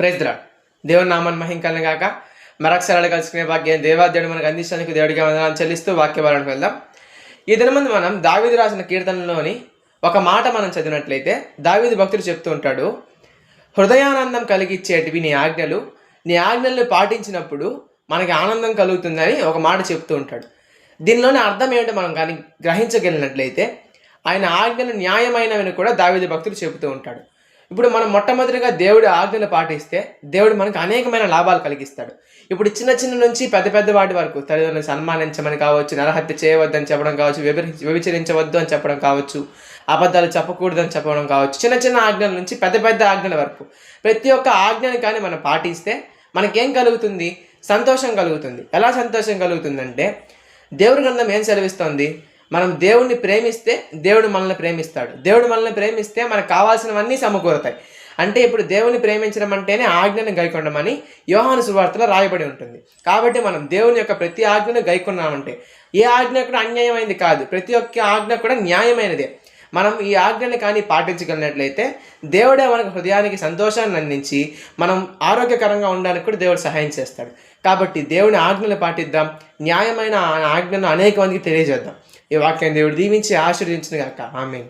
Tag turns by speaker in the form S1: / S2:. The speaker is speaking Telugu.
S1: Praise the lord. దేవుని నామాన్ని మహింకలను గాక. మరొకసారి కలుసుకునే భాగ్యం దేవాదేవుడు మనకు అందించడానికి దేవుడికి వందనాలు చెల్లిస్తూ వాక్యభారానికి వెళ్దాం. ఈ దినమందు మనం దావీదు రాసిన కీర్తనలోని ఒక మాట మనం చదివినట్లయితే దావీదు భక్తుడు చెప్తూ ఉంటాడు, హృదయానందం కలిగించేటివి నీ ఆజ్ఞలు పాటించినప్పుడు మనకి ఆనందం కలుగుతుందని ఒక మాట చెప్తూ ఉంటాడు. దీనిలోని అర్థం ఏంటో మనం కానీ గ్రహించగలిగినట్లయితే ఆయన ఆజ్ఞలు న్యాయమైనవని కూడా దావీదు భక్తుడు చెబుతూ ఉంటాడు. ఇప్పుడు మనం మొట్టమొదటిగా దేవుడి ఆజ్ఞలు పాటిస్తే దేవుడు మనకు అనేకమైన లాభాలు కలిగిస్తాడు. ఇప్పుడు చిన్న నుంచి పెద్ద వాటి వరకు తల్లిదండ్రులను సన్మానించమని కావచ్చు, నరహత్య చేయవద్దని చెప్పడం కావచ్చు, వ్యభిచరించవద్దు అని చెప్పడం కావచ్చు, అబద్ధాలు చెప్పకూడదు అని చెప్పడం కావచ్చు, చిన్న ఆజ్ఞల నుంచి పెద్ద ఆజ్ఞల వరకు ప్రతి ఒక్క ఆజ్ఞని కానీ మనం పాటిస్తే మనకేం కలుగుతుంది? సంతోషం కలుగుతుంది. ఎలా సంతోషం కలుగుతుందంటే దేవుడి గ్రంథం ఏం సెలవిస్తోంది? మనం దేవుడిని ప్రేమిస్తే దేవుడు మనల్ని ప్రేమిస్తాడు. దేవుడు మనల్ని ప్రేమిస్తే మనకు కావాల్సినవన్నీ సమకూరుతాయి. అంటే ఇప్పుడు దేవుని ప్రేమించడం అంటేనే ఆజ్ఞను గైకొనమని యోహాను సువార్తలో రాయబడి ఉంటుంది. కాబట్టి మనం దేవుని యొక్క ప్రతి ఆజ్ఞను గైకొన్నామంటే ఏ ఆజ్ఞ కూడా అన్యాయమైనది కాదు, ప్రతి ఒక్క ఆజ్ఞ కూడా న్యాయమైనదే. మనం ఈ ఆజ్ఞని కానీ పాటించగలిగినట్లయితే దేవుడే మనకు హృదయానికి సంతోషాన్ని అందించి మనం ఆరోగ్యకరంగా ఉండడానికి కూడా దేవుడు సహాయం చేస్తాడు. కాబట్టి దేవుని ఆజ్ఞలు పాటిద్దాం, న్యాయమైన ఆజ్ఞను అనేక మందికి తెలియజేద్దాం. ఈ వాక్యాన్ని దేవుడు దీవించి ఆశీర్వదించును గాక. ఆమేన్.